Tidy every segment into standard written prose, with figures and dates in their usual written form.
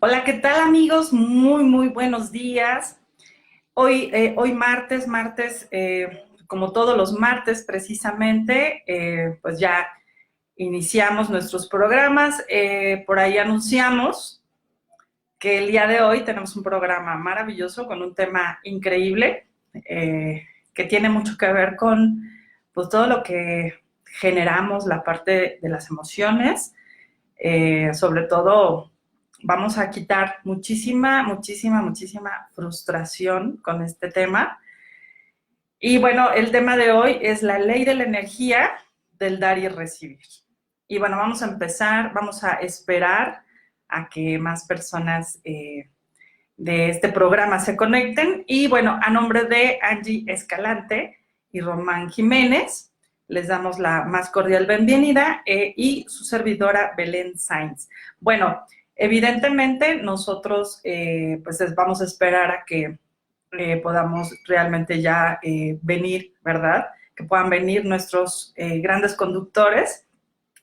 Hola, ¿qué tal amigos? Muy buenos días. Hoy martes, como todos los martes precisamente, pues ya iniciamos nuestros programas. Por ahí anunciamos que el día de hoy tenemos un programa maravilloso con un tema increíble que tiene mucho que ver con pues, todo lo que generamos, la parte de las emociones, sobre todo vamos a quitar muchísima frustración con este tema. Y bueno, el tema de hoy es la ley de la energía del dar y recibir. Y bueno, vamos a empezar, vamos a esperar a que más personas de este programa se conecten. Y bueno, a nombre de Angie Escalante y Román Jiménez, les damos la más cordial bienvenida y su servidora Belén Sainz. Bueno, evidentemente nosotros pues vamos a esperar a que podamos realmente ya venir, ¿verdad? Que puedan venir nuestros grandes conductores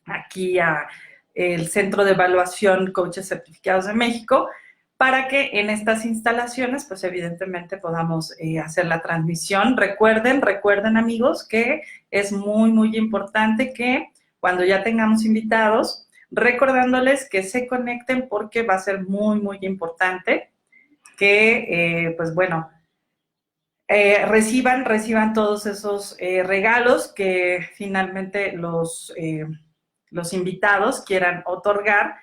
aquí a el Centro de Evaluación Coaches Certificados de México, para que en estas instalaciones, pues evidentemente podamos hacer la transmisión. Recuerden amigos, que es muy importante que cuando ya tengamos invitados, recordándoles que se conecten porque va a ser muy importante que, pues bueno, reciban todos esos regalos que finalmente los invitados quieran otorgar.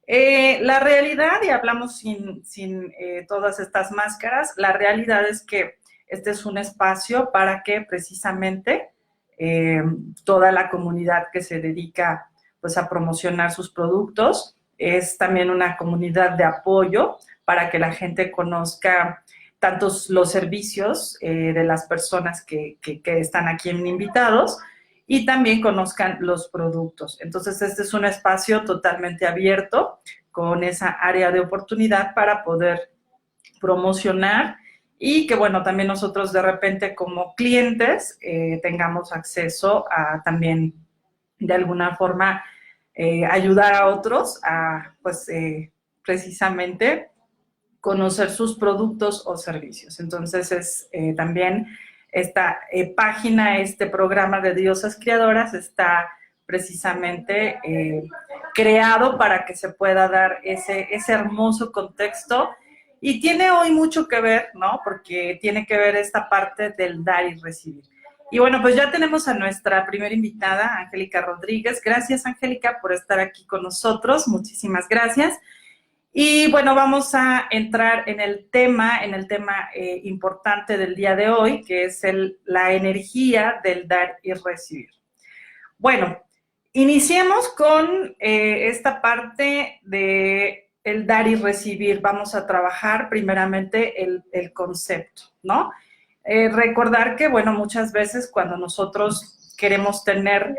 La realidad, y hablamos sin todas estas máscaras, la realidad es que este es un espacio para que precisamente eh, toda la comunidad que se dedica pues, a promocionar sus productos es también una comunidad de apoyo para que la gente conozca tantos los servicios de las personas que están aquí en invitados y también conozcan los productos. Entonces, este es un espacio totalmente abierto con esa área de oportunidad para poder promocionar y que, bueno, también nosotros de repente como clientes tengamos acceso a también de alguna forma ayudar a otros a, pues, precisamente conocer sus productos o servicios. Entonces es también esta página, este programa de Diosas Creadoras está precisamente creado para que se pueda dar ese hermoso contexto y tiene hoy mucho que ver, ¿no? Porque tiene que ver esta parte del dar y recibir. Y bueno, pues ya tenemos a nuestra primera invitada, Angélica Rodríguez. Gracias, Angélica, por estar aquí con nosotros. Muchísimas gracias. Y bueno, vamos a entrar en el tema importante del día de hoy, que es la energía del dar y recibir. Bueno, iniciemos con esta parte de el dar y recibir. Vamos a trabajar primeramente el concepto, ¿no? Recordar que, bueno, muchas veces cuando nosotros queremos tener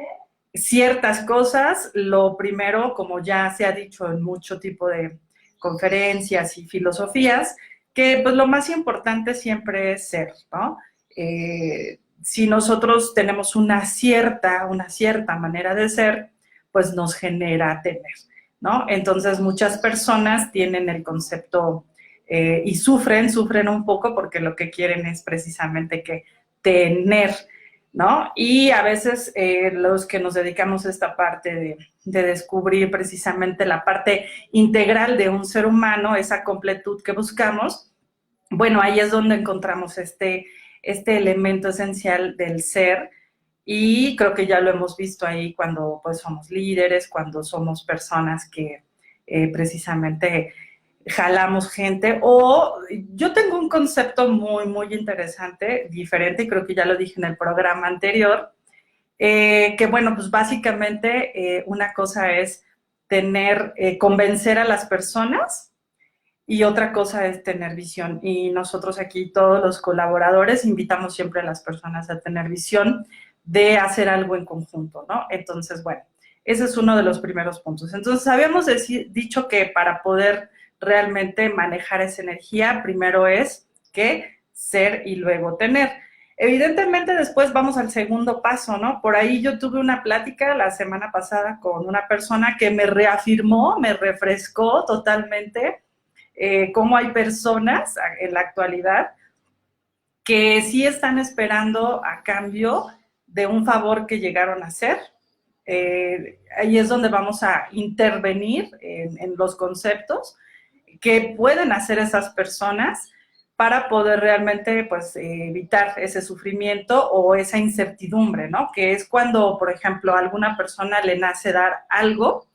ciertas cosas, lo primero, como ya se ha dicho en mucho tipo de conferencias y filosofías, que pues lo más importante siempre es ser, ¿no? Si nosotros tenemos una cierta manera de ser, pues nos genera tener, ¿no? Entonces muchas personas tienen el concepto y sufren un poco porque lo que quieren es precisamente que tener, ¿no? Y a veces los que nos dedicamos a esta parte de descubrir precisamente la parte integral de un ser humano, esa completud que buscamos, bueno, ahí es donde encontramos este elemento esencial del ser y creo que ya lo hemos visto ahí cuando pues somos líderes, cuando somos personas que precisamente jalamos gente o yo tengo un concepto muy interesante, diferente, y creo que ya lo dije en el programa anterior, que bueno, pues básicamente una cosa es convencer a las personas y otra cosa es tener visión. Y nosotros aquí, todos los colaboradores, invitamos siempre a las personas a tener visión de hacer algo en conjunto, ¿no? Entonces, bueno, ese es uno de los primeros puntos. Entonces, habíamos dicho que para poder realmente manejar esa energía, primero es que ser y luego tener. Evidentemente después vamos al segundo paso, ¿no? Por ahí yo tuve una plática la semana pasada con una persona que me reafirmó, me refrescó totalmente cómo hay personas en la actualidad que sí están esperando a cambio de un favor que llegaron a hacer. Ahí es donde vamos a intervenir en los conceptos que pueden hacer esas personas para poder realmente pues, evitar ese sufrimiento o esa incertidumbre, ¿no? Que es cuando, por ejemplo, a alguna persona le nace dar algo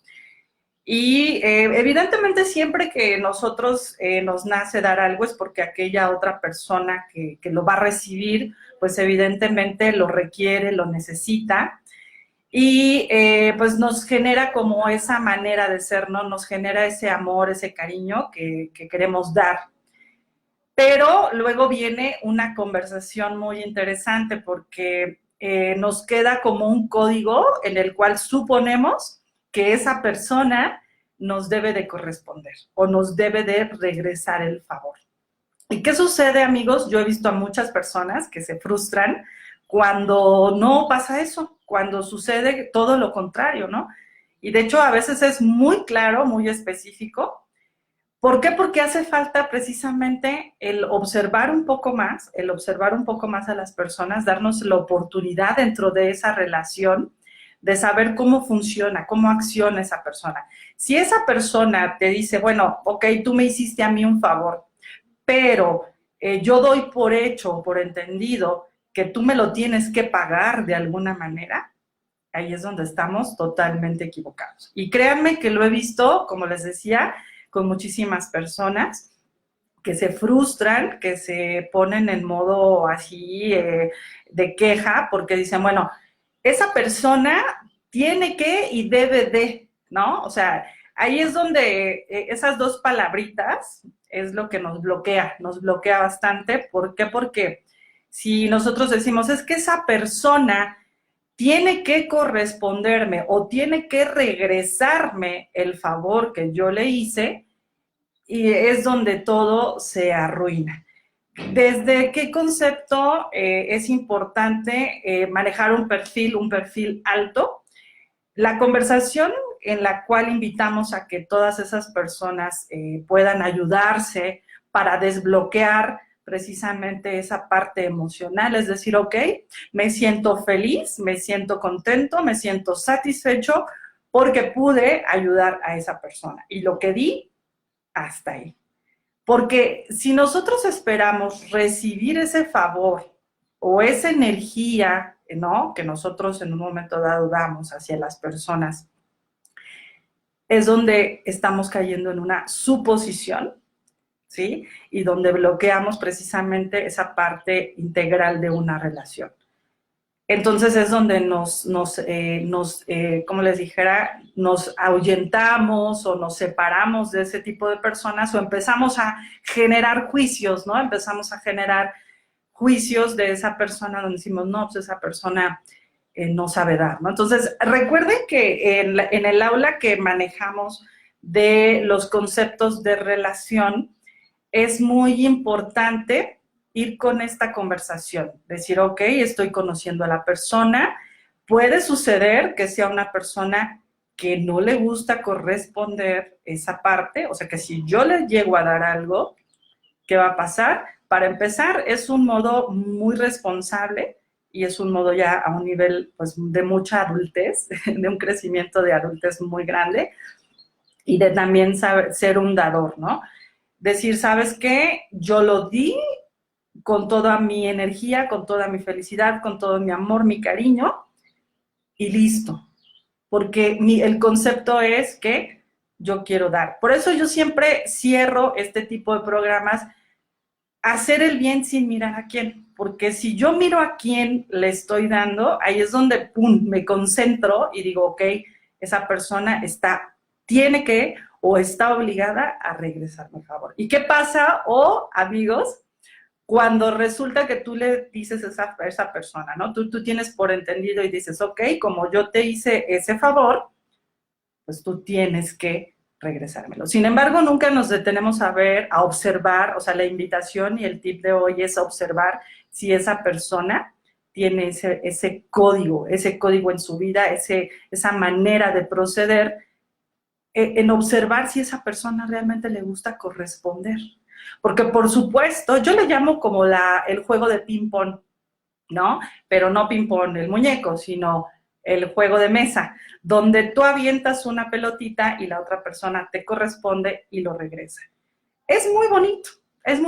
y evidentemente siempre que nosotros nos nace dar algo es porque aquella otra persona que lo va a recibir, pues evidentemente lo requiere, lo necesita y pues nos genera como esa manera de ser, ¿no? Nos genera ese amor, ese cariño que queremos dar. Pero luego viene una conversación muy interesante porque nos queda como un código en el cual suponemos que esa persona nos debe de corresponder o nos debe de regresar el favor. ¿Y qué sucede, amigos? Yo he visto a muchas personas que se frustran cuando no pasa eso, cuando sucede todo lo contrario, ¿no? Y de hecho a veces es muy claro, muy específico. ¿Por qué? Porque hace falta precisamente el observar un poco más, a las personas, darnos la oportunidad dentro de esa relación de saber cómo funciona, cómo acciona esa persona. Si esa persona te dice, bueno, ok, tú me hiciste a mí un favor, pero yo doy por hecho, por entendido, que tú me lo tienes que pagar de alguna manera, ahí es donde estamos totalmente equivocados. Y créanme que lo he visto, como les decía, con muchísimas personas que se frustran, que se ponen en modo así de queja, porque dicen, bueno, esa persona tiene que y debe de, ¿no? O sea, ahí es donde esas dos palabritas es lo que nos bloquea bastante. ¿Por qué? Porque si nosotros decimos, es que esa persona tiene que corresponderme o tiene que regresarme el favor que yo le hice, y es donde todo se arruina. ¿Desde qué concepto es importante manejar un perfil alto? La conversación en la cual invitamos a que todas esas personas puedan ayudarse para desbloquear precisamente esa parte emocional, es decir, ok, me siento feliz, me siento contento, me siento satisfecho porque pude ayudar a esa persona y lo que di, hasta ahí. Porque si nosotros esperamos recibir ese favor o esa energía, ¿no? Que nosotros en un momento dado damos hacia las personas, es donde estamos cayendo en una suposición, ¿sí? Y donde bloqueamos precisamente esa parte integral de una relación. Entonces es donde como les dijera, nos ahuyentamos o nos separamos de ese tipo de personas o empezamos a generar juicios, ¿no? Empezamos a generar juicios de esa persona donde decimos, no, pues esa persona no sabe dar, ¿no? Entonces, recuerden que en el aula que manejamos de los conceptos de relación, es muy importante ir con esta conversación, decir, ok, estoy conociendo a la persona, puede suceder que sea una persona que no le gusta corresponder esa parte, o sea que si yo le llego a dar algo, ¿qué va a pasar? Para empezar, es un modo muy responsable y es un modo ya a un nivel pues, de mucha adultez, de un crecimiento de adultez muy grande y de también ser un dador, ¿no? Decir, ¿sabes qué? Yo lo di con toda mi energía, con toda mi felicidad, con todo mi amor, mi cariño, y listo. Porque el concepto es que yo quiero dar. Por eso yo siempre cierro este tipo de programas, hacer el bien sin mirar a quién. Porque si yo miro a quién le estoy dando, ahí es donde, pum, me concentro y digo, ok, esa persona tiene que o está obligada a regresarme el favor. ¿Y qué pasa, amigos, cuando resulta que tú le dices a esa persona, ¿no? Tú tienes por entendido y dices, ok, como yo te hice ese favor, pues tú tienes que regresármelo. Sin embargo, nunca nos detenemos a ver, a observar, o sea, la invitación y el tip de hoy es observar si esa persona tiene ese código en su vida, esa manera de proceder en observar si esa persona realmente le gusta corresponder. Porque, por supuesto, yo le llamo como el juego de ping-pong, ¿no? Pero no ping-pong el muñeco, sino el juego de mesa, donde tú avientas una pelotita y la otra persona te corresponde y lo regresa. Es muy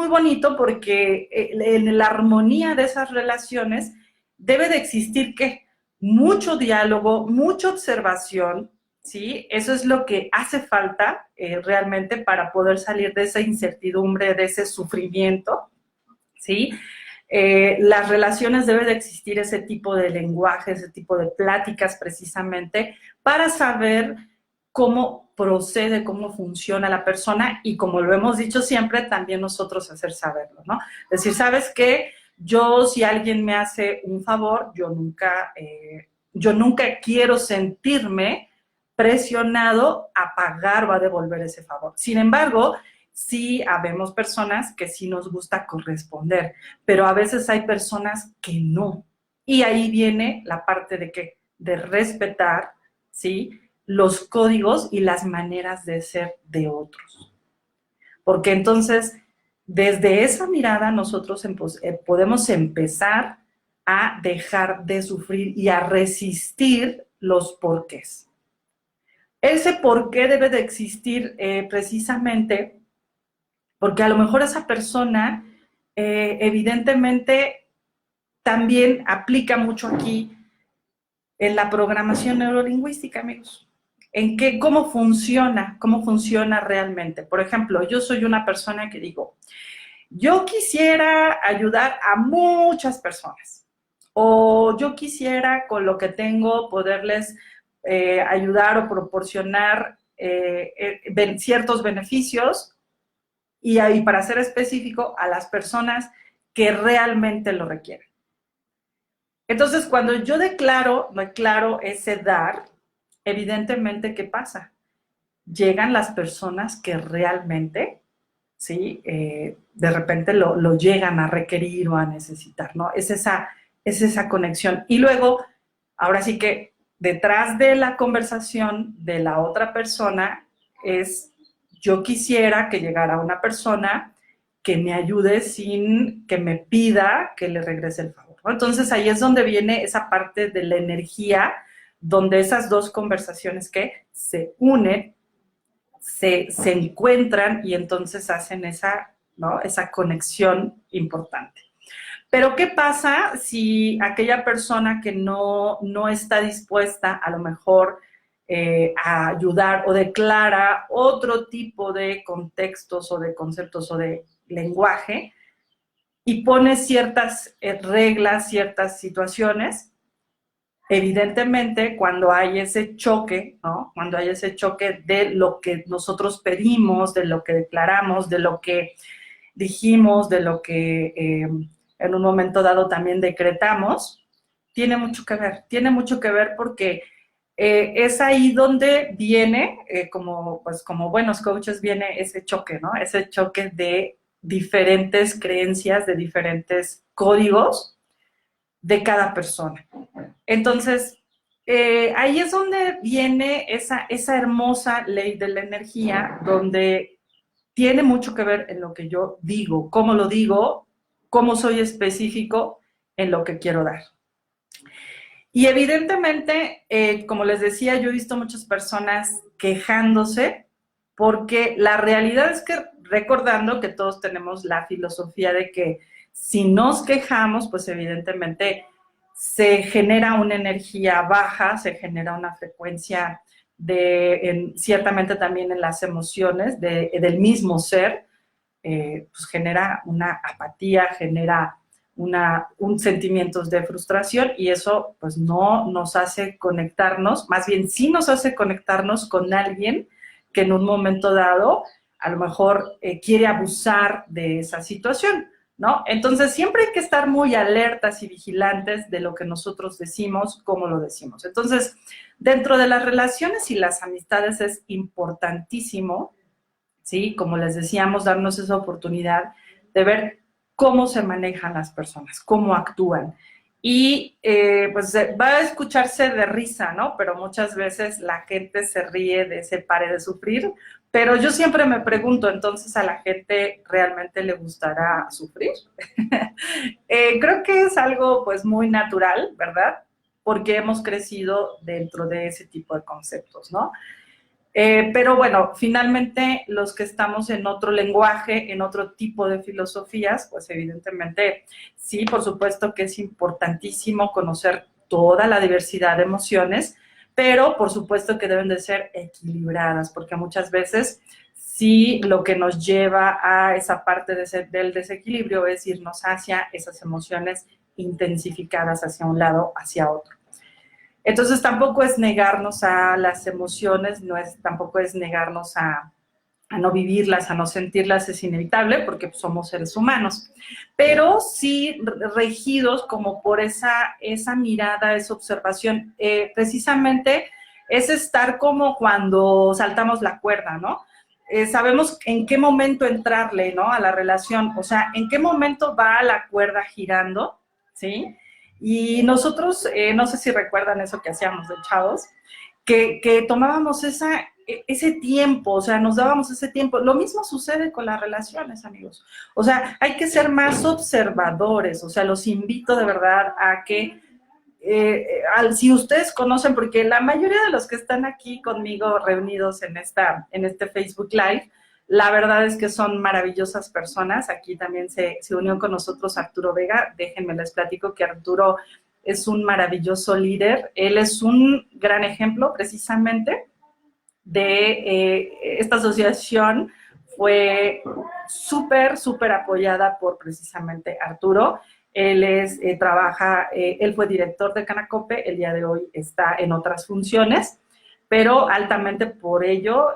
bonito porque en la armonía de esas relaciones debe de existir ¿qué? Mucho diálogo, mucha observación, ¿sí? Eso es lo que hace falta realmente para poder salir de esa incertidumbre, de ese sufrimiento, ¿sí? Las relaciones debe de existir ese tipo de lenguaje, ese tipo de pláticas precisamente para saber cómo procede, cómo funciona la persona y como lo hemos dicho siempre, también nosotros hacer saberlo, ¿no? Es decir, ¿sabes qué? Yo, si alguien me hace un favor, yo nunca quiero sentirme presionado a pagar o a devolver ese favor. Sin embargo, sí habemos personas que sí nos gusta corresponder, pero a veces hay personas que no. Y ahí viene la parte de que de respetar, ¿sí? Los códigos y las maneras de ser de otros. Porque entonces, desde esa mirada, nosotros podemos empezar a dejar de sufrir y a resistir los porqués. Ese porqué debe de existir precisamente porque a lo mejor esa persona evidentemente también aplica mucho aquí en la programación neurolingüística, amigos. En cómo funciona realmente. Por ejemplo, yo soy una persona que digo, yo quisiera ayudar a muchas personas o yo quisiera con lo que tengo poderles ayudar o proporcionar ciertos beneficios y ahí, para ser específico, a las personas que realmente lo requieren. Entonces, cuando yo declaro ese dar, evidentemente, ¿qué pasa? Llegan las personas que realmente, ¿sí? De repente lo llegan a requerir o a necesitar, ¿no? Es esa conexión. Y luego, ahora sí que detrás de la conversación de la otra persona es, yo quisiera que llegara una persona que me ayude sin que me pida que le regrese el favor, ¿no? Entonces ahí es donde viene esa parte de la energía, donde esas dos conversaciones que se unen, se encuentran y entonces hacen esa, ¿no? Esa conexión importante. Pero ¿qué pasa si aquella persona que no está dispuesta a lo mejor a ayudar o declara otro tipo de contextos o de conceptos o de lenguaje y pone ciertas reglas, ciertas situaciones? Evidentemente, cuando hay ese choque, ¿no? Cuando hay ese choque de lo que nosotros pedimos, de lo que declaramos, de lo que dijimos, de lo que en un momento dado también decretamos, tiene mucho que ver porque es ahí donde viene, pues como buenos coaches, viene ese choque, ¿no? Ese choque de diferentes creencias, de diferentes códigos de cada persona. Entonces, ahí es donde viene esa hermosa ley de la energía, donde tiene mucho que ver en lo que yo digo, cómo soy específico en lo que quiero dar. Y evidentemente, como les decía, yo he visto muchas personas quejándose porque la realidad es que recordando que todos tenemos la filosofía de que si nos quejamos, pues evidentemente se genera una energía baja, se genera una frecuencia ciertamente también en las emociones del mismo ser, pues genera una apatía, genera un sentimientos de frustración y eso pues no nos hace conectarnos, más bien sí nos hace conectarnos con alguien que en un momento dado a lo mejor quiere abusar de esa situación, ¿no? Entonces siempre hay que estar muy alertas y vigilantes de lo que nosotros decimos, cómo lo decimos. Entonces, dentro de las relaciones y las amistades es importantísimo, ¿sí? Como les decíamos, darnos esa oportunidad de ver cómo se manejan las personas, cómo actúan. y pues va a escucharse de risa, ¿no? Pero muchas veces la gente se ríe de ese pare de sufrir, pero yo siempre me pregunto, entonces, ¿a la gente realmente le gustará sufrir? Creo que es algo pues muy natural, ¿verdad? Porque hemos crecido dentro de ese tipo de conceptos, ¿no? Pero bueno, finalmente los que estamos en otro lenguaje, en otro tipo de filosofías, pues evidentemente sí, por supuesto que es importantísimo conocer toda la diversidad de emociones, pero por supuesto que deben de ser equilibradas, porque muchas veces sí lo que nos lleva a esa parte del desequilibrio es irnos hacia esas emociones intensificadas hacia un lado, hacia otro. Entonces tampoco es negarnos a las emociones, tampoco es negarnos a no vivirlas, a no sentirlas, es inevitable porque somos seres humanos, pero sí regidos como por esa mirada, esa observación, precisamente es estar como cuando saltamos la cuerda, ¿no? Sabemos en qué momento entrarle, ¿no? A la relación, o sea, en qué momento va la cuerda girando, ¿sí? Y nosotros, no sé si recuerdan eso que hacíamos de chavos, que tomábamos ese tiempo, o sea, nos dábamos ese tiempo. Lo mismo sucede con las relaciones, amigos. O sea, hay que ser más observadores, o sea, los invito de verdad a que, si ustedes conocen, porque la mayoría de los que están aquí conmigo reunidos en este Facebook Live, la verdad es que son maravillosas personas. Aquí también se unió con nosotros Arturo Vega. Déjenme les platico que Arturo es un maravilloso líder. Él es un gran ejemplo precisamente de esta asociación. Fue súper, súper apoyada por precisamente Arturo. Él fue director de Canacope, el día de hoy está en otras funciones, pero altamente por ello,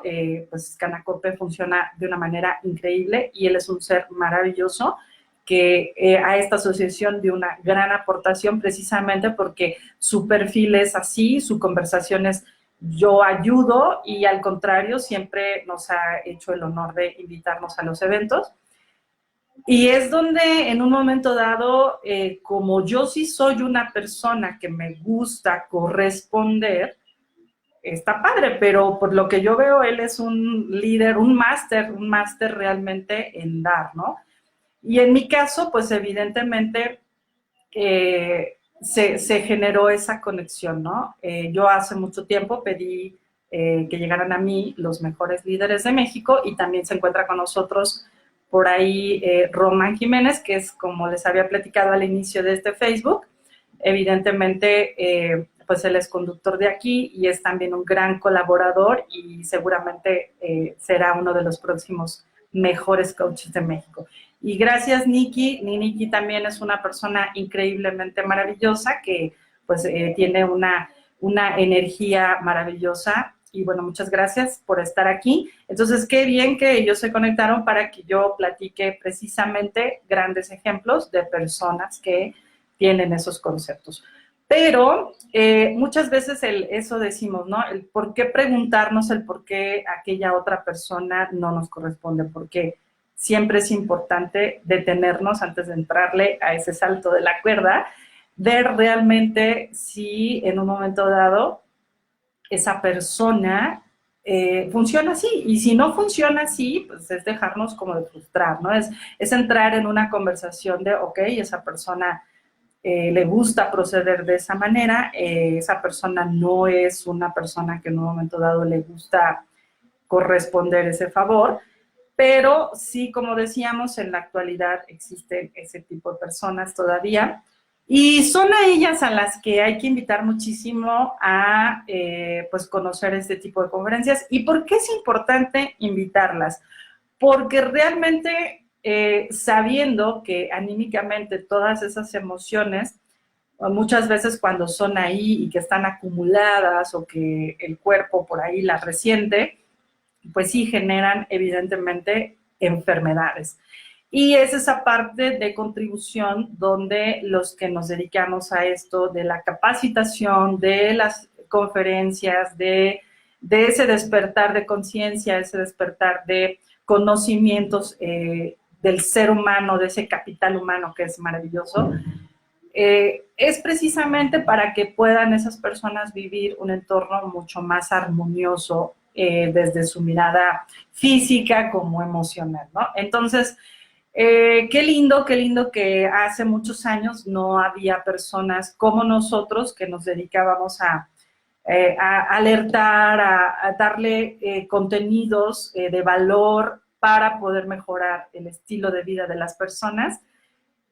pues Canacope funciona de una manera increíble y él es un ser maravilloso que a esta asociación dio una gran aportación precisamente porque su perfil es así, su conversación es yo ayudo y al contrario siempre nos ha hecho el honor de invitarnos a los eventos. Y es donde en un momento dado, como yo sí soy una persona que me gusta corresponder, está padre, pero por lo que yo veo, él es un líder, un máster realmente en dar, ¿no? Y en mi caso, pues evidentemente se generó esa conexión, ¿no? Yo hace mucho tiempo pedí que llegaran a mí los mejores líderes de México y también se encuentra con nosotros por ahí Román Jiménez, que es como les había platicado al inicio de este Facebook. Evidentemente, pues él es conductor de aquí y es también un gran colaborador y seguramente será uno de los próximos mejores coaches de México. Y gracias, Nikki. Nikki también es una persona increíblemente maravillosa que pues tiene una energía maravillosa. Y bueno, muchas gracias por estar aquí. Entonces, qué bien que ellos se conectaron para que yo platique precisamente grandes ejemplos de personas que tienen esos conceptos. Pero muchas veces eso decimos, ¿no? El por qué preguntarnos el por qué aquella otra persona no nos corresponde, porque siempre es importante detenernos antes de entrarle a ese salto de la cuerda, ver realmente si en un momento dado esa persona funciona así. Y si no funciona así, pues es dejarnos como de frustrar, ¿no? Es entrar en una conversación de, ok, esa persona le gusta proceder de esa manera, esa persona no es una persona que en un momento dado le gusta corresponder ese favor, pero sí, como decíamos, en la actualidad existen ese tipo de personas todavía y son a ellas a las que hay que invitar muchísimo a pues conocer este tipo de conferencias. ¿Y por qué es importante invitarlas? Porque realmente sabiendo que anímicamente todas esas emociones, muchas veces cuando son ahí y que están acumuladas o que el cuerpo por ahí las resiente, pues sí generan evidentemente enfermedades. Y es esa parte de contribución donde los que nos dedicamos a esto, de la capacitación, de las conferencias, de ese despertar de conciencia, ese despertar de conocimientos del ser humano, de ese capital humano que es maravilloso, es precisamente para que puedan esas personas vivir un entorno mucho más armonioso desde su mirada física como emocional, ¿no? Entonces, qué lindo que hace muchos años no había personas como nosotros que nos dedicábamos a alertar, a darle contenidos de valor para poder mejorar el estilo de vida de las personas.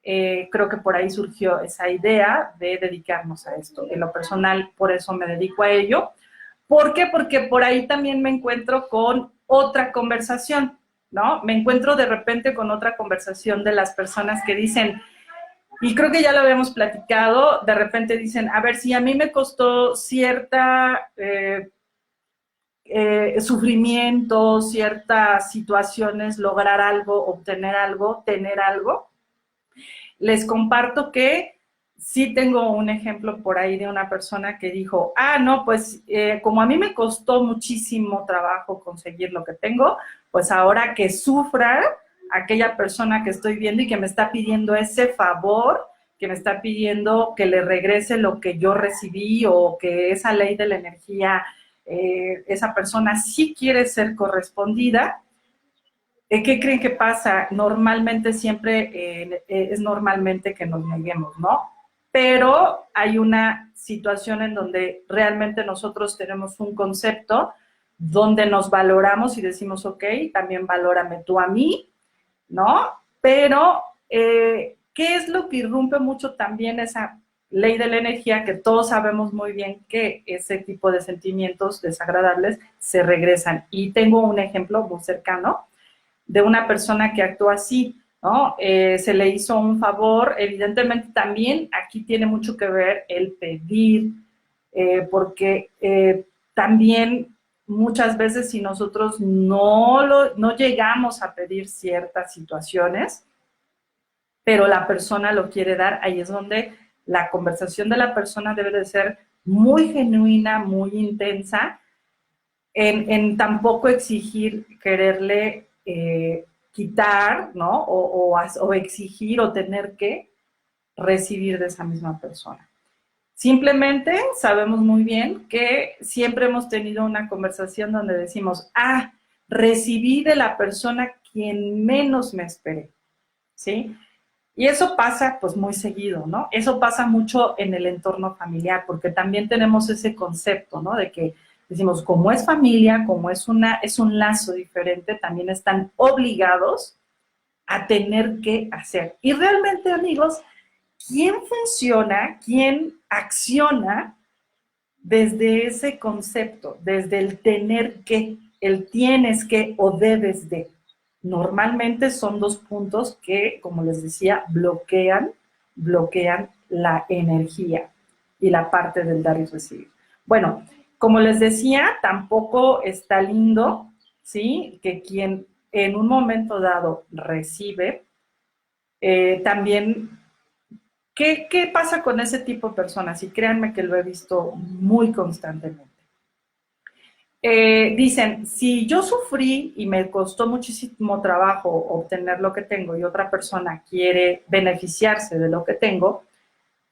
Creo que por ahí surgió esa idea de dedicarnos a esto. En lo personal, por eso me dedico a ello. ¿Por qué? Porque por ahí también me encuentro con otra conversación, ¿no? Me encuentro de repente con otra conversación de las personas que dicen, y creo que ya lo habíamos platicado, de repente dicen, a ver, si a mí me costó cierta sufrimiento, ciertas situaciones, lograr algo, obtener algo, tener algo, les comparto que sí tengo un ejemplo por ahí de una persona que dijo, no, pues como a mí me costó muchísimo trabajo conseguir lo que tengo, pues ahora que sufra aquella persona que estoy viendo y que me está pidiendo ese favor, que me está pidiendo que le regrese lo que yo recibí o que esa ley de la energía, esa persona sí quiere ser correspondida. ¿Qué creen que pasa? Normalmente siempre es normalmente que nos neguemos, ¿no? Pero hay una situación en donde realmente nosotros tenemos un concepto donde nos valoramos y decimos, ok, también valórame tú a mí, ¿no? Pero, ¿qué es lo que irrumpe mucho también esa ley de la energía? Que todos sabemos muy bien que ese tipo de sentimientos desagradables se regresan. Y tengo un ejemplo muy cercano de una persona que actúa así, ¿no? Se le hizo un favor, evidentemente también aquí tiene mucho que ver el pedir, porque también muchas veces si nosotros no llegamos a pedir ciertas situaciones, pero la persona lo quiere dar, ahí es donde la conversación de la persona debe de ser muy genuina, muy intensa, en tampoco exigir, quererle quitar, ¿no? O exigir o tener que recibir de esa misma persona. Simplemente sabemos muy bien que siempre hemos tenido una conversación donde decimos, recibí de la persona quien menos me esperé, ¿sí? Y eso pasa pues muy seguido, ¿no? Eso pasa mucho en el entorno familiar, porque también tenemos ese concepto, ¿no? De que decimos, como es familia, como es un lazo diferente, también están obligados a tener que hacer. Y realmente, amigos, ¿quién funciona, quién acciona desde ese concepto, desde el tener que, el tienes que o debes de? Normalmente son dos puntos que, como les decía, bloquean la energía y la parte del dar y recibir. Bueno, como les decía, tampoco está lindo, ¿sí? Que quien en un momento dado recibe, también, ¿qué pasa con ese tipo de personas? Y créanme que lo he visto muy constantemente. Dicen, si yo sufrí y me costó muchísimo trabajo obtener lo que tengo y otra persona quiere beneficiarse de lo que tengo,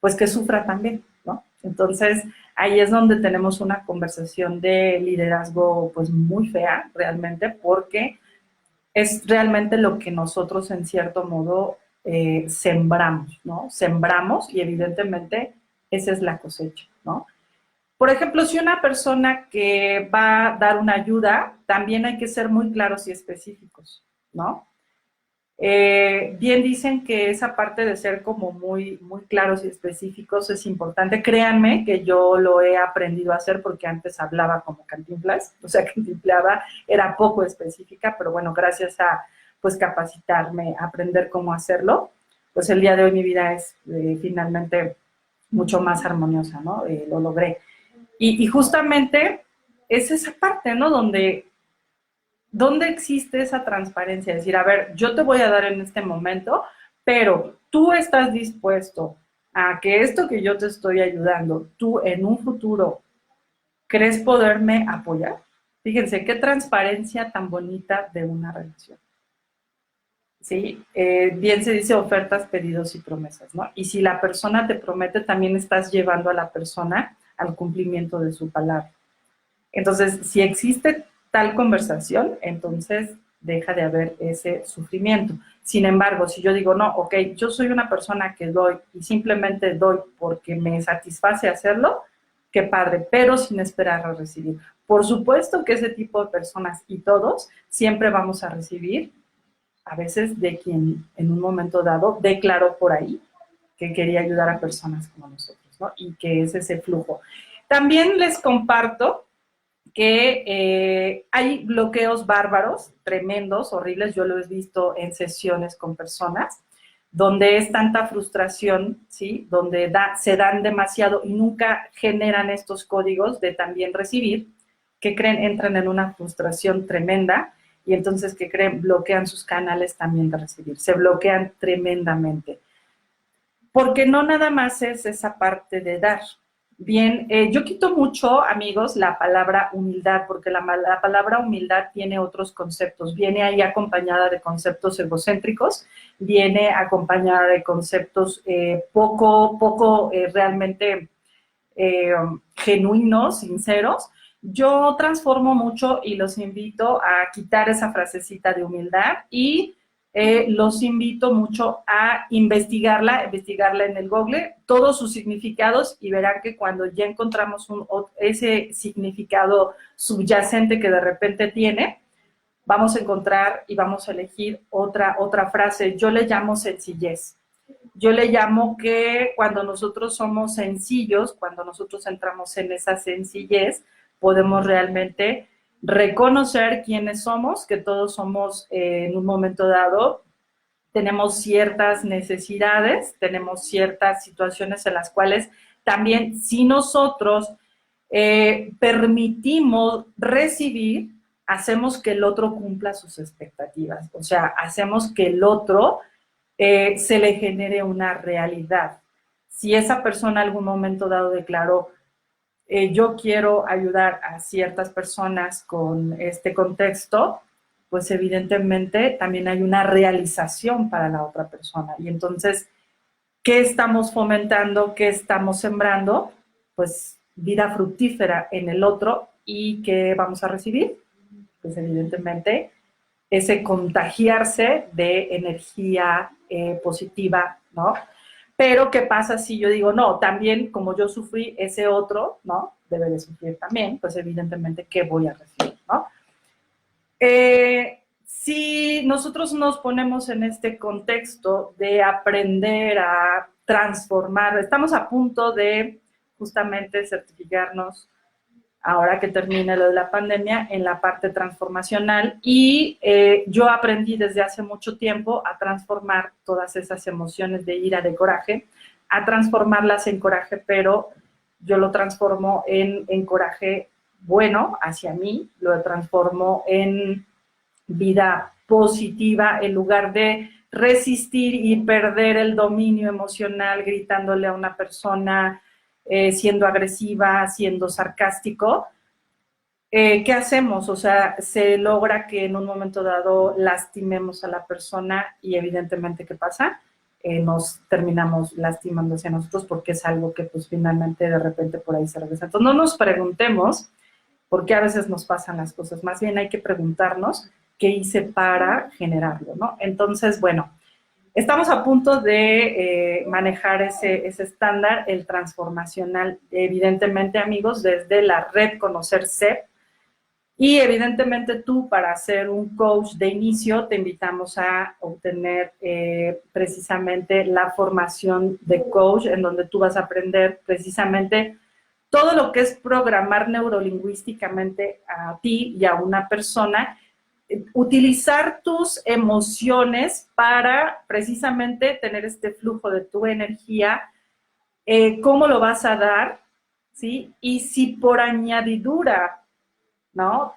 pues que sufra también, ¿no? Entonces, ahí es donde tenemos una conversación de liderazgo pues muy fea realmente, porque es realmente lo que nosotros en cierto modo sembramos, ¿no? Sembramos y evidentemente esa es la cosecha, ¿no? Por ejemplo, si una persona que va a dar una ayuda, también hay que ser muy claros y específicos, ¿no? Bien dicen que esa parte de ser como muy claros y específicos es importante. Créanme que yo lo he aprendido a hacer porque antes hablaba como Cantinflas, o sea, cantinflaba, era poco específica, pero bueno, gracias a pues capacitarme, aprender cómo hacerlo, pues el día de hoy mi vida es finalmente mucho más armoniosa, ¿no? Lo logré. Y justamente es esa parte, ¿no? ¿Dónde existe esa transparencia? Es decir, a ver, yo te voy a dar en este momento, pero tú estás dispuesto a que esto que yo te estoy ayudando, tú en un futuro, ¿crees poderme apoyar? Fíjense, qué transparencia tan bonita de una relación. ¿sí? Bien se dice ofertas, pedidos y promesas, ¿no? Y si la persona te promete, también estás llevando a la persona al cumplimiento de su palabra. Entonces, si existe tal conversación, entonces deja de haber ese sufrimiento. Sin embargo, si yo digo, no, ok, yo soy una persona que doy y simplemente doy porque me satisface hacerlo, qué padre, pero sin esperar a recibir. Por supuesto que ese tipo de personas y todos siempre vamos a recibir, a veces de quien en un momento dado declaró por ahí que quería ayudar a personas como nosotros, ¿no? Y que es ese flujo. También les comparto que hay bloqueos bárbaros, tremendos, horribles. Yo lo he visto en sesiones con personas donde es tanta frustración, ¿sí? Donde se dan demasiado y nunca generan estos códigos de también recibir, que creen, entran en una frustración tremenda y entonces, que creen, bloquean sus canales también de recibir, se bloquean tremendamente. Porque no nada más es esa parte de dar. Bien, yo quito mucho, amigos, la palabra humildad, porque la palabra humildad tiene otros conceptos. Viene ahí acompañada de conceptos egocéntricos, viene acompañada de conceptos poco realmente genuinos, sinceros. Yo transformo mucho y los invito a quitar esa frasecita de humildad y los invito mucho a investigarla en el Google, todos sus significados, y verán que cuando ya encontramos ese significado subyacente que de repente tiene, vamos a encontrar y vamos a elegir otra frase. Yo le llamo sencillez. Yo le llamo que cuando nosotros somos sencillos, cuando nosotros entramos en esa sencillez, podemos realmente reconocer quiénes somos, que todos somos en un momento dado, tenemos ciertas necesidades, tenemos ciertas situaciones en las cuales también, si nosotros permitimos recibir, hacemos que el otro cumpla sus expectativas, o sea, hacemos que el otro se le genere una realidad. Si esa persona en algún momento dado declaró, yo quiero ayudar a ciertas personas con este contexto, pues evidentemente también hay una realización para la otra persona. Y entonces, ¿qué estamos fomentando? ¿Qué estamos sembrando? Pues vida fructífera en el otro. ¿Y qué vamos a recibir? Pues evidentemente ese contagiarse de energía positiva, ¿no? Pero ¿qué pasa si yo digo, no, también como yo sufrí, ese otro, ¿no? Debe de sufrir también, pues evidentemente, ¿qué voy a recibir, ¿no? Si nosotros nos ponemos en este contexto de aprender a transformar, estamos a punto de justamente certificarnos ahora que termine lo de la pandemia, en la parte transformacional. Y yo aprendí desde hace mucho tiempo a transformar todas esas emociones de ira, de coraje, a transformarlas en coraje, pero yo lo transformo en coraje bueno hacia mí, lo transformo en vida positiva en lugar de resistir y perder el dominio emocional gritándole a una persona, siendo agresiva, siendo sarcástico. ¿Qué hacemos? O sea, se logra que en un momento dado lastimemos a la persona y evidentemente, ¿qué pasa? Nos terminamos lastimando hacia nosotros porque es algo que pues finalmente de repente por ahí se regresa. Entonces no nos preguntemos por qué a veces nos pasan las cosas, más bien hay que preguntarnos qué hice para generarlo, ¿no? Entonces, bueno, estamos a punto de manejar ese estándar, el transformacional, evidentemente, amigos, desde la red Conocer CEP. Y evidentemente tú, para ser un coach de inicio, te invitamos a obtener precisamente la formación de coach, en donde tú vas a aprender precisamente todo lo que es programar neurolingüísticamente a ti y a una persona, utilizar tus emociones para precisamente tener este flujo de tu energía, cómo lo vas a dar, ¿sí? Y si por añadidura, ¿no?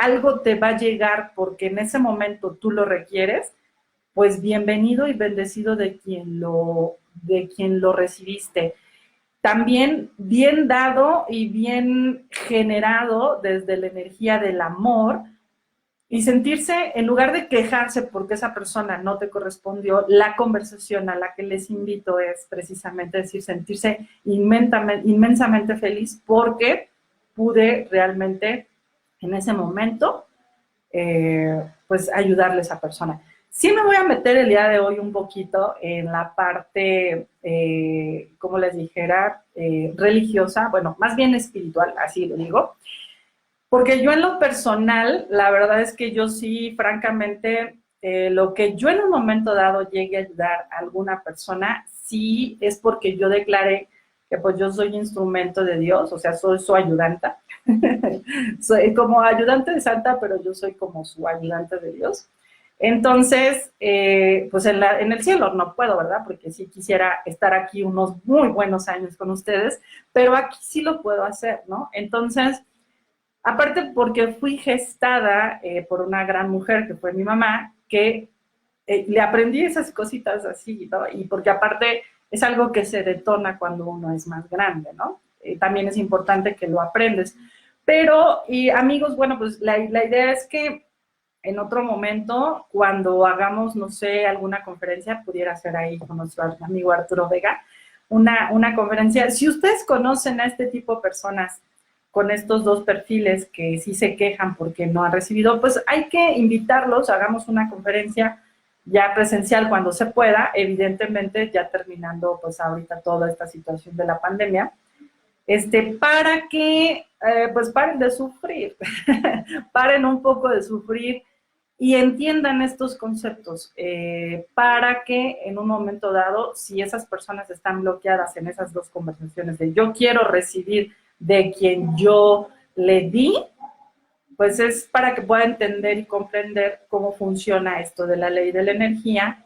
Algo te va a llegar porque en ese momento tú lo requieres, pues bienvenido y bendecido de quien lo recibiste. También bien dado y bien generado desde la energía del amor, y sentirse, en lugar de quejarse porque esa persona no te correspondió, la conversación a la que les invito es precisamente decir, sentirse inmensamente feliz porque pude realmente en ese momento pues ayudarle a esa persona. Sí me voy a meter el día de hoy un poquito en la parte, como les dijera, religiosa, bueno, más bien espiritual, así lo digo, porque yo en lo personal, la verdad es que yo sí, francamente, lo que yo en un momento dado llegue a ayudar a alguna persona, sí es porque yo declaré que pues yo soy instrumento de Dios, o sea, soy su ayudanta. Soy como ayudante de Santa, pero yo soy como su ayudante de Dios. Entonces, pues en el cielo no puedo, ¿verdad? Porque sí quisiera estar aquí unos muy buenos años con ustedes, pero aquí sí lo puedo hacer, ¿no? Entonces, aparte porque fui gestada por una gran mujer que fue mi mamá, que le aprendí esas cositas así, ¿no? Y porque aparte es algo que se detona cuando uno es más grande, ¿no? También es importante que lo aprendes. Pero, y amigos, bueno, pues la idea es que en otro momento, cuando hagamos, no sé, alguna conferencia, pudiera ser ahí con nuestro amigo Arturo Vega, una conferencia. Si ustedes conocen a este tipo de personas con estos dos perfiles que sí se quejan porque no han recibido, pues hay que invitarlos, hagamos una conferencia ya presencial cuando se pueda, evidentemente ya terminando pues ahorita toda esta situación de la pandemia, para que pues paren de sufrir, paren un poco de sufrir y entiendan estos conceptos para que en un momento dado, si esas personas están bloqueadas en esas dos conversaciones de yo quiero recibir de quien yo le di, pues es para que pueda entender y comprender cómo funciona esto de la ley de la energía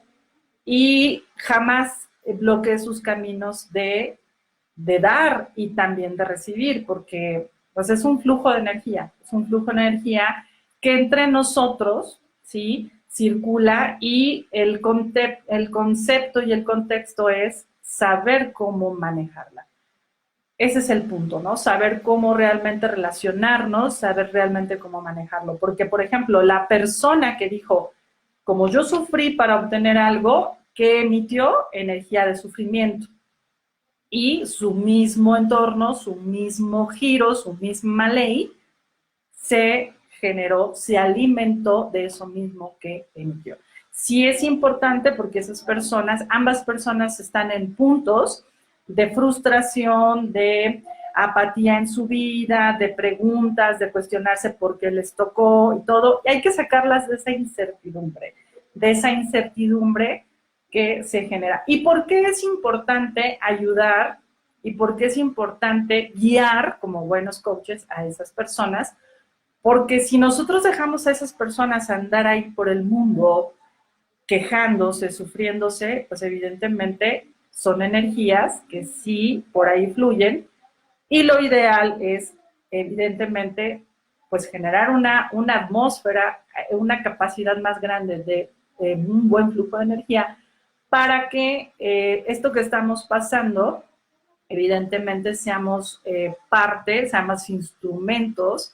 y jamás bloquee sus caminos de dar y también de recibir, porque pues es un flujo de energía, es un flujo de energía que entre nosotros, ¿sí? Circula y el concepto y el contexto es saber cómo manejarla. Ese es el punto, ¿no? Saber cómo realmente relacionarnos, saber realmente cómo manejarlo. Porque, por ejemplo, la persona que dijo, como yo sufrí para obtener algo, que emitió energía de sufrimiento y su mismo entorno, su mismo giro, su misma ley, se generó, se alimentó de eso mismo que emitió. Sí es importante porque esas personas, ambas personas están en puntos de frustración, de apatía en su vida, de preguntas, de cuestionarse por qué les tocó y todo. Y hay que sacarlas de esa incertidumbre que se genera. ¿Y por qué es importante ayudar y por qué es importante guiar como buenos coaches a esas personas? Porque si nosotros dejamos a esas personas andar ahí por el mundo quejándose, sufriéndose, pues evidentemente son energías que sí por ahí fluyen y lo ideal es evidentemente pues generar una atmósfera, una capacidad más grande de un buen flujo de energía para que esto que estamos pasando evidentemente seamos parte, seamos instrumentos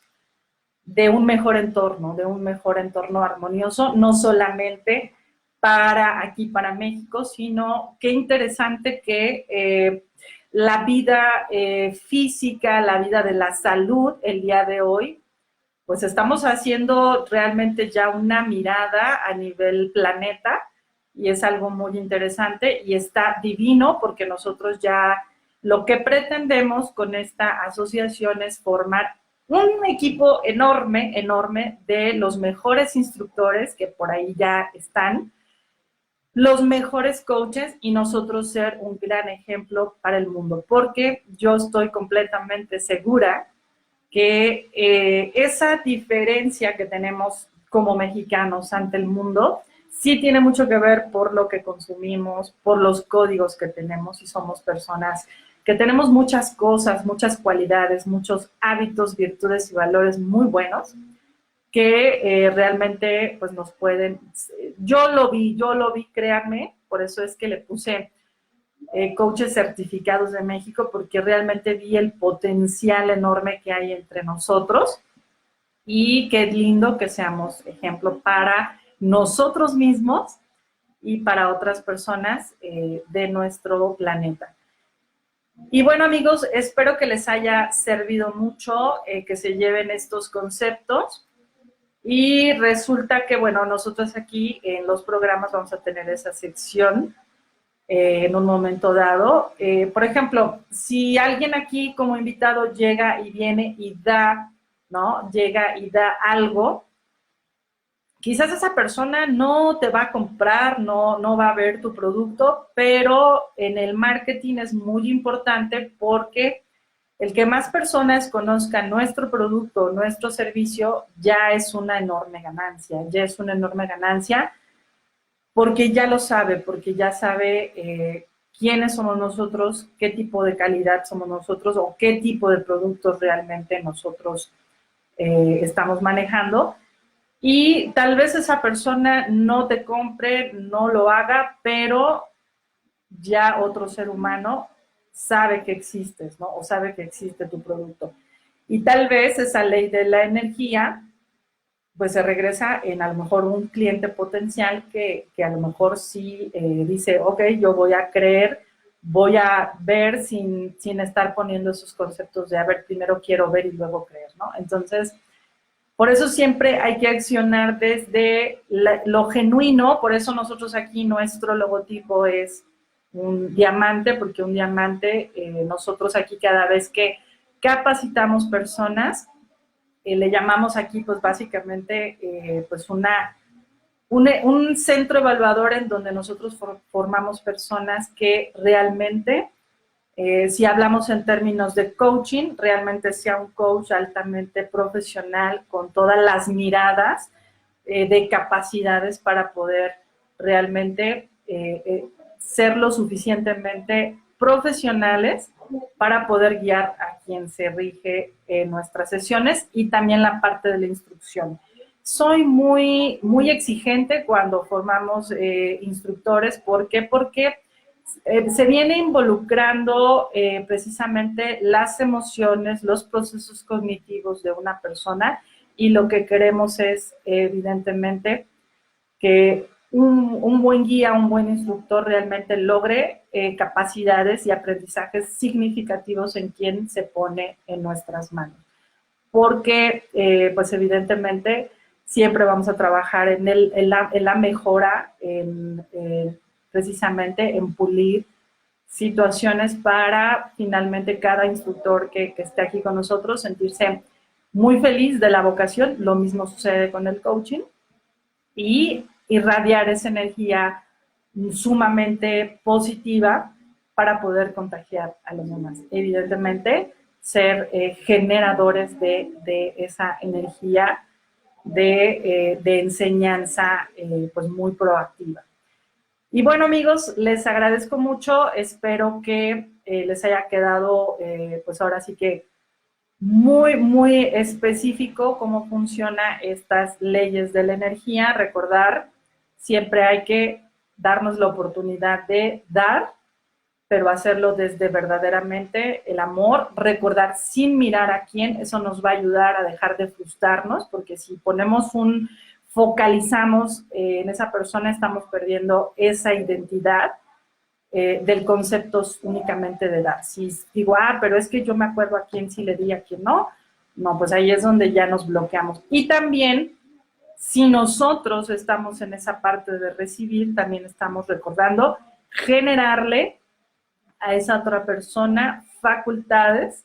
de un mejor entorno armonioso, no solamente para aquí, para México, sino qué interesante que la vida física, la vida de la salud el día de hoy, pues estamos haciendo realmente ya una mirada a nivel planeta y es algo muy interesante y está divino porque nosotros ya lo que pretendemos con esta asociación es formar un equipo enorme, enorme de los mejores instructores que por ahí ya están, los mejores coaches y nosotros ser un gran ejemplo para el mundo, porque yo estoy completamente segura que esa diferencia que tenemos como mexicanos ante el mundo sí tiene mucho que ver por lo que consumimos, por los códigos que tenemos y somos personas que tenemos muchas cosas, muchas cualidades, muchos hábitos, virtudes y valores muy buenos que realmente pues nos pueden, yo lo vi, créanme, por eso es que le puse coaches certificados de México, porque realmente vi el potencial enorme que hay entre nosotros y qué lindo que seamos ejemplo para nosotros mismos y para otras personas de nuestro planeta. Y bueno, amigos, espero que les haya servido mucho, que se lleven estos conceptos. Y resulta que, bueno, nosotros aquí en los programas vamos a tener esa sección en un momento dado. Por ejemplo, si alguien aquí como invitado llega y viene y da, ¿no? Llega y da algo, quizás esa persona no te va a comprar, no va a ver tu producto, pero en el marketing es muy importante porque el que más personas conozcan nuestro producto, nuestro servicio, ya es una enorme ganancia, porque ya lo sabe, porque ya sabe quiénes somos nosotros, qué tipo de calidad somos nosotros o qué tipo de productos realmente nosotros estamos manejando. Y tal vez esa persona no te compre, no lo haga, pero ya otro ser humano sabe que existes, ¿no? O sabe que existe tu producto. Y tal vez esa ley de la energía, pues se regresa en a lo mejor un cliente potencial que a lo mejor sí dice, ok, yo voy a creer, voy a ver sin estar poniendo esos conceptos de, a ver, primero quiero ver y luego creer, ¿no? Entonces, por eso siempre hay que accionar desde lo genuino, por eso nosotros aquí nuestro logotipo es un diamante, porque un diamante, nosotros aquí cada vez que capacitamos personas, le llamamos aquí pues básicamente pues un centro evaluador en donde nosotros formamos personas que realmente si hablamos en términos de coaching, realmente sea un coach altamente profesional con todas las miradas de capacidades para poder realmente ser lo suficientemente profesionales para poder guiar a quien se rige en nuestras sesiones y también la parte de la instrucción. Soy muy exigente cuando formamos instructores. ¿Por qué? Porque se viene involucrando precisamente las emociones, los procesos cognitivos de una persona y lo que queremos es evidentemente que un buen guía, un buen instructor realmente logre capacidades y aprendizajes significativos en quien se pone en nuestras manos. Porque, pues evidentemente, siempre vamos a trabajar en la mejora, precisamente en pulir situaciones para finalmente cada instructor que esté aquí con nosotros sentirse muy feliz de la vocación. Lo mismo sucede con el coaching y irradiar esa energía sumamente positiva para poder contagiar a los demás. Evidentemente, ser generadores de esa energía de enseñanza pues muy proactiva. Y bueno, amigos, les agradezco mucho. Espero que les haya quedado, pues ahora sí que muy específico cómo funcionan estas leyes de la energía. Recordar, siempre hay que darnos la oportunidad de dar, pero hacerlo desde verdaderamente el amor. Recordar sin mirar a quién, eso nos va a ayudar a dejar de frustrarnos, porque si focalizamos en esa persona, estamos perdiendo esa identidad del concepto únicamente de dar. Si digo, pero es que yo me acuerdo a quién sí le di, a quién no, pues ahí es donde ya nos bloqueamos. Y también, si nosotros estamos en esa parte de recibir, también estamos recordando generarle a esa otra persona facultades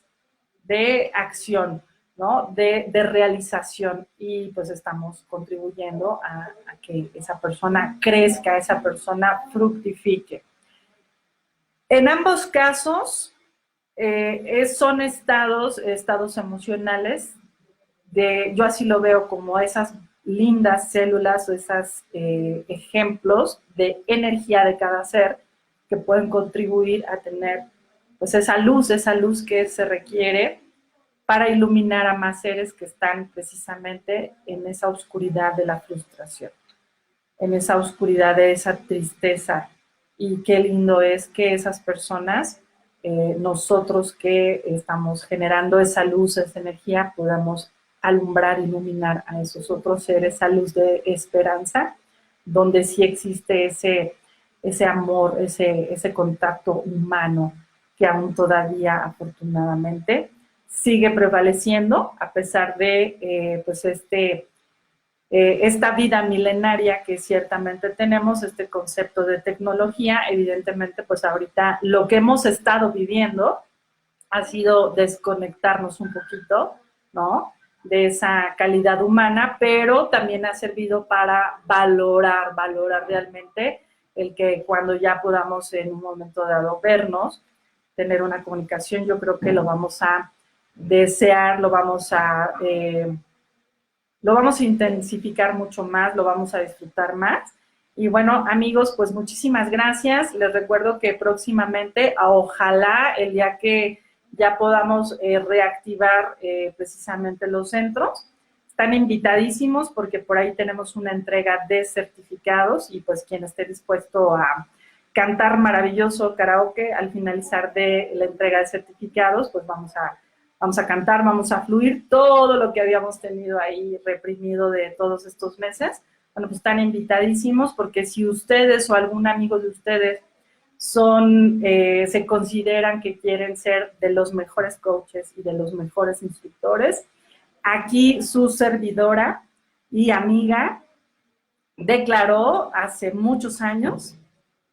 de acción, ¿no? De realización, y pues estamos contribuyendo a que esa persona crezca, esa persona fructifique. En ambos casos son estados emocionales, yo así lo veo como esas lindas células o esos ejemplos de energía de cada ser que pueden contribuir a tener pues esa luz que se requiere para iluminar a más seres que están precisamente en esa oscuridad de la frustración, en esa oscuridad de esa tristeza. Y qué lindo es que esas personas, nosotros que estamos generando esa luz, esa energía, podamos alumbrar, iluminar a esos otros seres, esa luz de esperanza, donde sí existe ese amor, ese contacto humano que aún todavía, afortunadamente, sigue prevaleciendo a pesar de pues esta vida milenaria que ciertamente tenemos, este concepto de tecnología. Evidentemente, pues ahorita lo que hemos estado viviendo ha sido desconectarnos un poquito, ¿no? De esa calidad humana, pero también ha servido para valorar realmente el que cuando ya podamos en un momento dado vernos, tener una comunicación, yo creo que lo vamos a desear, lo vamos a intensificar mucho más, lo vamos a disfrutar más. Y bueno, amigos, pues muchísimas gracias. Les recuerdo que próximamente, ojalá el día que ya podamos reactivar precisamente los centros, están invitadísimos porque por ahí tenemos una entrega de certificados y pues quien esté dispuesto a cantar maravilloso karaoke al finalizar de la entrega de certificados, pues vamos a cantar, vamos a fluir todo lo que habíamos tenido ahí reprimido de todos estos meses. Bueno, pues están invitadísimos porque si ustedes o algún amigo de ustedes se consideran que quieren ser de los mejores coaches y de los mejores instructores, aquí su servidora y amiga declaró hace muchos años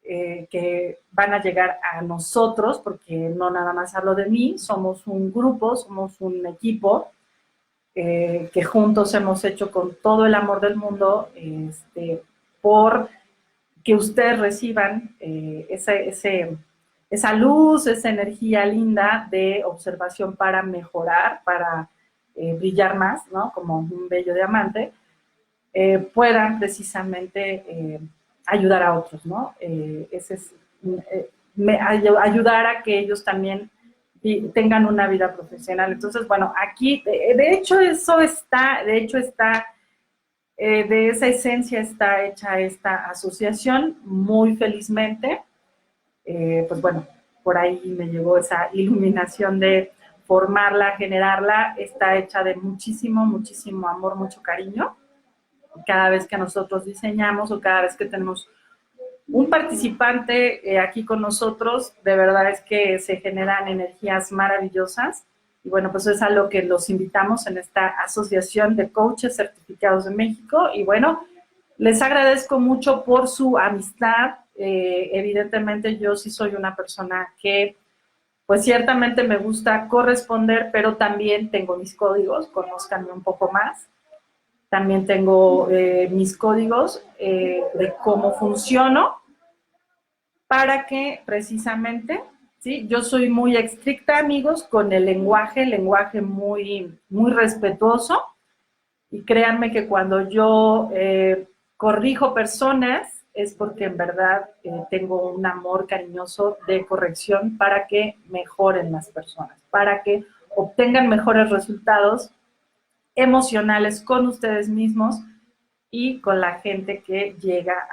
que van a llegar a nosotros, porque no nada más hablo de mí, somos un grupo, somos un equipo que juntos hemos hecho con todo el amor del mundo por que ustedes reciban esa luz, esa energía linda de observación para mejorar, para brillar más, ¿no? Como un bello diamante, puedan precisamente ayudar a otros, ¿no? Ese es ayudar a que ellos también tengan una vida profesional. Entonces, bueno, aquí, de hecho, de esa esencia está hecha esta asociación, muy felizmente. Pues bueno, por ahí me llegó esa iluminación de formarla, generarla, está hecha de muchísimo, muchísimo amor, mucho cariño. Cada vez que nosotros diseñamos o cada vez que tenemos un participante aquí con nosotros, de verdad es que se generan energías maravillosas. Y bueno, pues es a lo que los invitamos en esta Asociación de Coaches Certificados de México. Y bueno, les agradezco mucho por su amistad. Evidentemente yo sí soy una persona que pues ciertamente me gusta corresponder, pero también tengo mis códigos, conózcanme un poco más. También tengo mis códigos de cómo funciono para que precisamente, ¿sí? Yo soy muy estricta, amigos, con el lenguaje muy, muy respetuoso, y créanme que cuando yo corrijo personas es porque en verdad tengo un amor cariñoso de corrección para que mejoren las personas, para que obtengan mejores resultados emocionales con ustedes mismos y con la gente que llega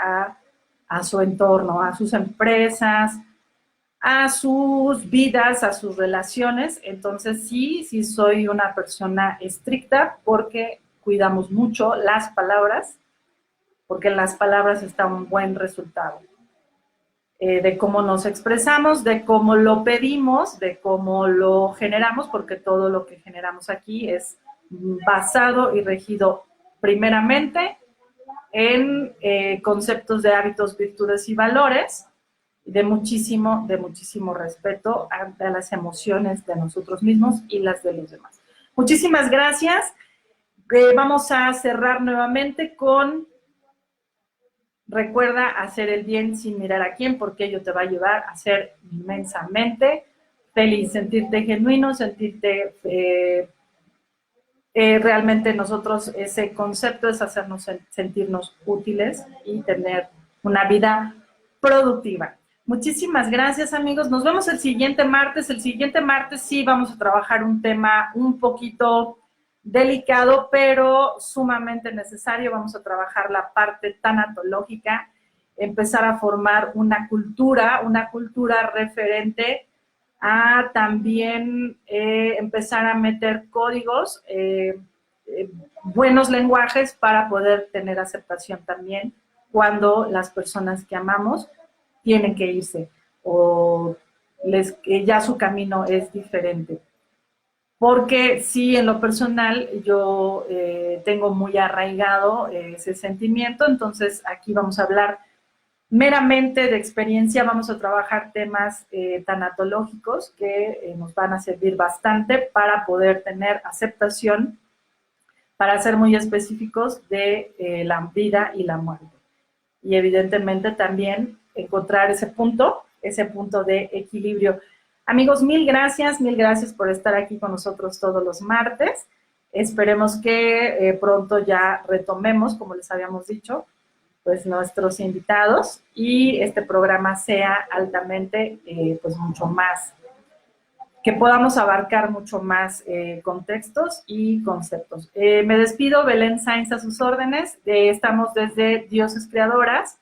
a su entorno, a sus empresas, a sus vidas, a sus relaciones. Entonces sí soy una persona estricta porque cuidamos mucho las palabras, porque en las palabras está un buen resultado. De cómo nos expresamos, de cómo lo pedimos, de cómo lo generamos, porque todo lo que generamos aquí es basado y regido primeramente en conceptos de hábitos, virtudes y valores, de muchísimo respeto a las emociones de nosotros mismos y las de los demás. Muchísimas gracias. Vamos a cerrar nuevamente con: recuerda hacer el bien sin mirar a quién, porque ello te va a ayudar a ser inmensamente feliz, sentirte genuino, sentirte realmente nosotros, ese concepto es hacernos sentirnos útiles y tener una vida productiva. Muchísimas gracias, amigos. Nos vemos el siguiente martes. El siguiente martes sí vamos a trabajar un tema un poquito delicado, pero sumamente necesario. Vamos a trabajar la parte tanatológica, empezar a formar una cultura referente a también empezar a meter códigos buenos lenguajes para poder tener aceptación también cuando las personas que amamos tienen que irse o ya su camino es diferente. Porque sí, en lo personal, yo tengo muy arraigado ese sentimiento, entonces aquí vamos a hablar meramente de experiencia, vamos a trabajar temas tanatológicos que nos van a servir bastante para poder tener aceptación, para ser muy específicos de la vida y la muerte. Y evidentemente también encontrar ese punto de equilibrio. Amigos, mil gracias por estar aquí con nosotros todos los martes. Esperemos que pronto ya retomemos, como les habíamos dicho, pues nuestros invitados y este programa sea altamente, pues mucho más, que podamos abarcar mucho más contextos y conceptos. Me despido, Belén Sainz a sus órdenes. Estamos desde Dioses Creadoras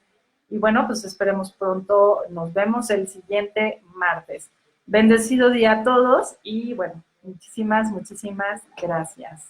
y bueno, pues esperemos pronto, nos vemos el siguiente martes. Bendecido día a todos y bueno, muchísimas, muchísimas gracias.